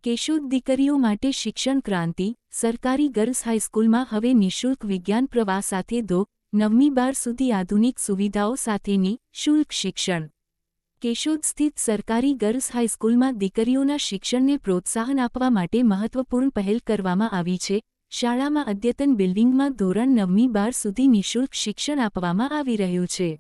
કેશોદ દીકરીઓ માટે શિક્ષણ ક્રાંતિ સરકારી ગર્લ્સ હાઈસ્કૂલમાં હવે નિઃશુલ્ક વિજ્ઞાન પ્રવાહ સાથે નવમી બાર સુધી આધુનિક સુવિધાઓ સાથેની શુલ્ક શિક્ષણ। કેશોદ સ્થિત સરકારી ગર્લ્સ હાઈસ્કૂલમાં દીકરીઓના શિક્ષણને પ્રોત્સાહન આપવા માટે મહત્વપૂર્ણ પહેલ કરવામાં આવી છે। શાળામાં અદ્યતન બિલ્ડિંગમાં ધોરણ 9મી બાર સુધી નિઃશુલ્ક શિક્ષણ આપવામાં આવી રહ્યું છે।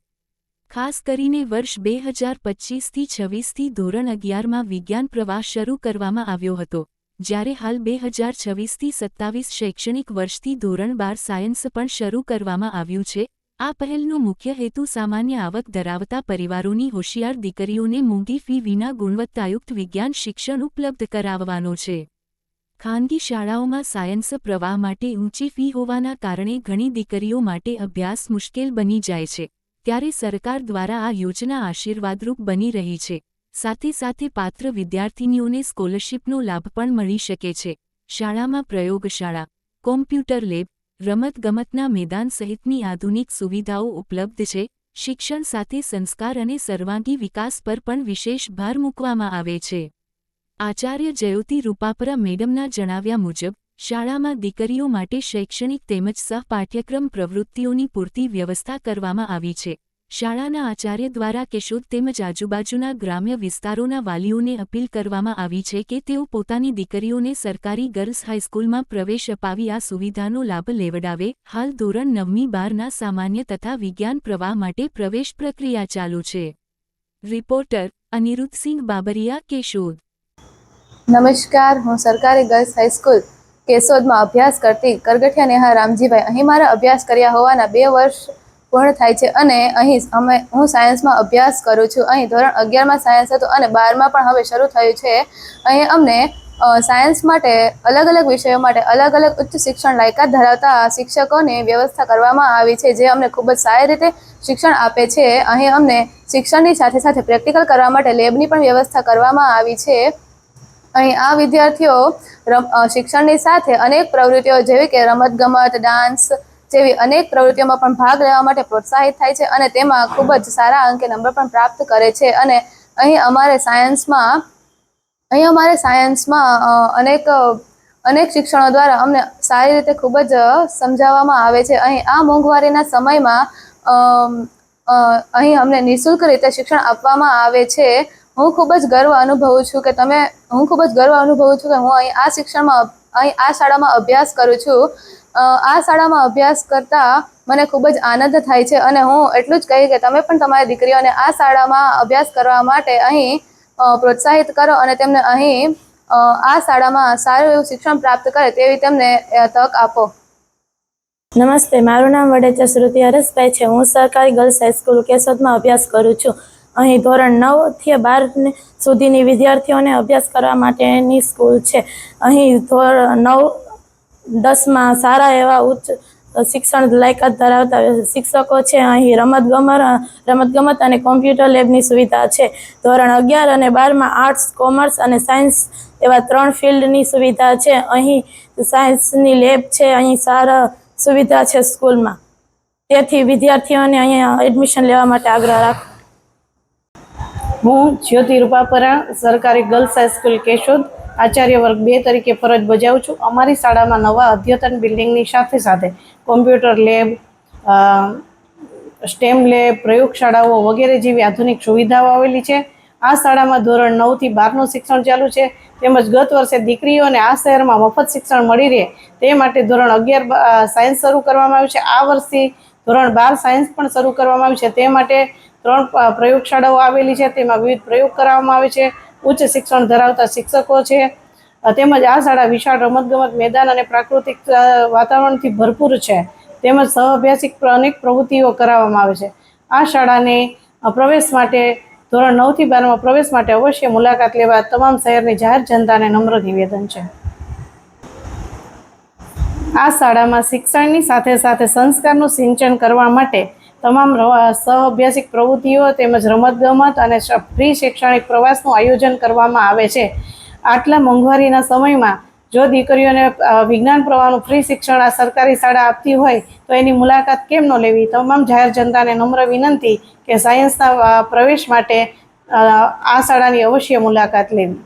ખાસ કરીને વર્ષ 2025થી 26થી ધોરણ 11માં વિજ્ઞાન પ્રવાહ શરૂ કરવામાં આવ્યો હતો, જ્યારે હાલ 2026થી 27 શૈક્ષણિક વર્ષથી ધોરણ 12 સાયન્સ પણ શરૂ કરવામાં આવ્યું છે। આ પહેલનો મુખ્ય હેતુ સામાન્ય આવક ધરાવતા પરિવારોની હોશિયાર દીકરીઓને મોંઘી ફી વિના ગુણવત્તાયુક્ત વિજ્ઞાન શિક્ષણ ઉપલબ્ધ કરાવવાનો છે। ખાનગી શાળાઓમાં સાયન્સ પ્રવાહ માટે ઊંચી ફી હોવાના કારણે ઘણી દીકરીઓ માટે અભ્યાસ મુશ્કેલ બની જાય છે, ત્યારે સરકાર દ્વારા આ યોજના આશીર્વાદરૂપ બની રહી છે। સાથે સાથે પાત્ર વિદ્યાર્થીનીઓને સ્કોલરશીપનો લાભ પણ મળી શકે છે। શાળામાં પ્રયોગશાળા, કોમ્પ્યુટર લેબ, રમતગમતના મેદાન સહિતની આધુનિક સુવિધાઓ ઉપલબ્ધ છે। શિક્ષણ સાથે સંસ્કાર અને સર્વાંગી વિકાસ પર પણ વિશેષ ભાર મૂકવામાં આવે છે। આચાર્ય જયોતિ રૂપાપરા મેડમના જણાવ્યા મુજબ શાળામાં દીકરીઓ માટે શૈક્ષણિક તેમજ સહપાઠ્યક્રમ પ્રવૃત્તિઓની પૂરતી વ્યવસ્થા કરવામાં આવી છે। શાળાના આચાર્ય દ્વારા કેશોદ તેમજ આજુબાજુના ગ્રામ્ય વિસ્તારોના વાલીઓને અપીલ કરવામાં આવી છે કે તેઓ પોતાની દીકરીઓને સરકારી ગર્લ્સ હાઈસ્કૂલમાં પ્રવેશ અપાવી આ સુવિધાનો લાભ લેવડાવે। હાલ ધોરણ 9મી બારના સામાન્ય તથા વિજ્ઞાન પ્રવાહ માટે પ્રવેશ પ્રક્રિયા ચાલુ છે। રિપોર્ટર અનિરુદ્ધસિંહ બાબરિયા, કેશોદ। નમસ્કાર, હું સરકારી ગર્લ્સ હાઈસ્કૂલ કેશોદમાં અભ્યાસ કરતી કરગઠિયા નેહા રામજીભાઈ અહીં મારા અભ્યાસ કર્યા હોવાના 2 વર્ષ પૂર્ણ થાય છે અને અહીં હું સાયન્સમાં અભ્યાસ કરું છું। અહીં ધોરણ 11માં સાયન્સ હતું અને 12માં પણ હવે શરૂ થયું છે। અહીં અમને સાયન્સ માટે અલગ અલગ વિષયો માટે અલગ અલગ ઉચ્ચ શિક્ષણ લાયકાત ધરાવતા શિક્ષકોની વ્યવસ્થા કરવામાં આવી છે, જે અમને ખૂબ જ સારી રીતે શિક્ષણ આપે છે। અહીં અમને શિક્ષણની સાથે સાથે પ્રેક્ટિકલ કરવા માટે લેબની પણ વ્યવસ્થા કરવામાં આવી છે। અહીં આ વિદ્યાર્થીઓ શિક્ષણની સાથે અનેક પ્રવૃત્તિઓ જેવી કે રમતગમત, ડાન્સ જેવી અનેક પ્રવૃત્તિઓમાં પણ ભાગ લેવા માટે પ્રોત્સાહિત થાય છે અને તેમાં ખૂબ જ સારા અંકે નંબર પણ પ્રાપ્ત કરે છે। અને અહીં અમારે સાયન્સમાં અનેક શિક્ષણો દ્વારા અમને સારી રીતે ખૂબ જ સમજાવવામાં આવે છે। અહીં આ મોંઘવારીના સમયમાં અહીં અમને નિઃશુલ્ક રીતે શિક્ષણ આપવામાં આવે છે। હું ખૂબ જ ગર્વ અનુભવું છું કે હું અહીં આ શાળામાં અભ્યાસ કરું છું। આ શાળામાં અભ્યાસ કરતા મને ખૂબ જ આનંદ થાય છે અને હું એટલું જ કહીશ કે તમે પણ તમારી દીકરીઓને આ શાળામાં અભ્યાસ કરવા માટે અહીં પ્રોત્સાહિત કરો અને તેમને અહીં આ શાળામાં સારું એવું શિક્ષણ પ્રાપ્ત કરે તેવી તેમને તક આપો। નમસ્તે, મારું નામ વડેચા શ્રુતિ હરેશભાઈ છે। હું સરકારી ગર્લ્સ હાઈસ્કૂલ કેશોદમાં અભ્યાસ કરું છું। અહીં ધોરણ 9થી 12 સુધીની વિદ્યાર્થીઓને અભ્યાસ કરવા માટેની સ્કૂલ છે। અહીં ધોરણ 9-10માં સારા એવા ઉચ્ચ શિક્ષણ લાયકાત ધરાવતા શિક્ષકો છે। અહીં રમતગમત અને કોમ્પ્યુટર લેબની સુવિધા છે। ધોરણ 11 અને 12માં આર્ટ્સ, કોમર્સ અને સાયન્સ એવા 3 ફિલ્ડની સુવિધા છે। અહીં સાયન્સની લેબ છે। અહીં સારા સુવિધા છે સ્કૂલમાં, તેથી વિદ્યાર્થીઓને અહીંયા એડમિશન લેવા માટે આગ્રહ રાખો। હું જ્યોતિ રૂપાપરા સરકારી ગર્લ્સ હાઈસ્કૂલ કેશોદ આચાર્ય વર્ગ 2 તરીકે ફરજ બજાવું છું। અમારી શાળામાં નવા અદ્યતન બિલ્ડિંગની સાથે સાથે કોમ્પ્યુટર લેબ, સ્ટેમ લેબ, પ્રયોગશાળાઓ વગેરે જેવી આધુનિક સુવિધાઓ આવેલી છે। આ શાળામાં ધોરણ 9થી 12નું શિક્ષણ ચાલુ છે, તેમજ ગત વર્ષે દીકરીઓને આ શહેરમાં મફત શિક્ષણ મળી રહે તે માટે ધોરણ 11 સાયન્સ શરૂ કરવામાં આવ્યું છે। આ વર્ષથી ધોરણ 12 સાયન્સ પણ શરૂ કરવામાં આવ્યું છે, તે માટે 3 પ્રયોગશાળાઓ આવેલી છે, તેમાં વિવિધ પ્રયોગ કરવામાં આવે છે। ઉચ્ચ શિક્ષણ ધરાવતા શિક્ષકો છે, તેમજ આ શાળા વિશાળ રમતગમત મેદાન અને પ્રાકૃતિક વાતાવરણથી ભરપૂર છે, તેમજ સહઅભ્યાસિક અનેક પ્રવૃત્તિઓ કરાવવામાં આવે છે। આ શાળાને પ્રવેશ માટે ધોરણ 9થી 12માં પ્રવેશ માટે અવશ્ય મુલાકાત લેવા તમામ શહેરની જાહેર જનતાને નમ્ર નિવેદન છે। આ શાળામાં શિક્ષણની સાથે સાથે સંસ્કારનું સિંચન કરવા માટે તમામ સહઅભ્યાસિક પ્રવૃત્તિઓ તેમજ રમતગમત અને ફ્રી શૈક્ષણિક પ્રવાસનું આયોજન કરવામાં આવે છે। આટલા મોંઘવારીના સમયમાં જો દીકરીઓને વિજ્ઞાન પ્રવાહનું ફ્રી શિક્ષણ આ સરકારી શાળા આપતી હોય તો એની મુલાકાત કેમ ન લેવી। તમામ જાહેર જનતાને નમ્ર વિનંતી કે સાયન્સના પ્રવેશ માટે આ શાળાની અવશ્ય મુલાકાત લેવી।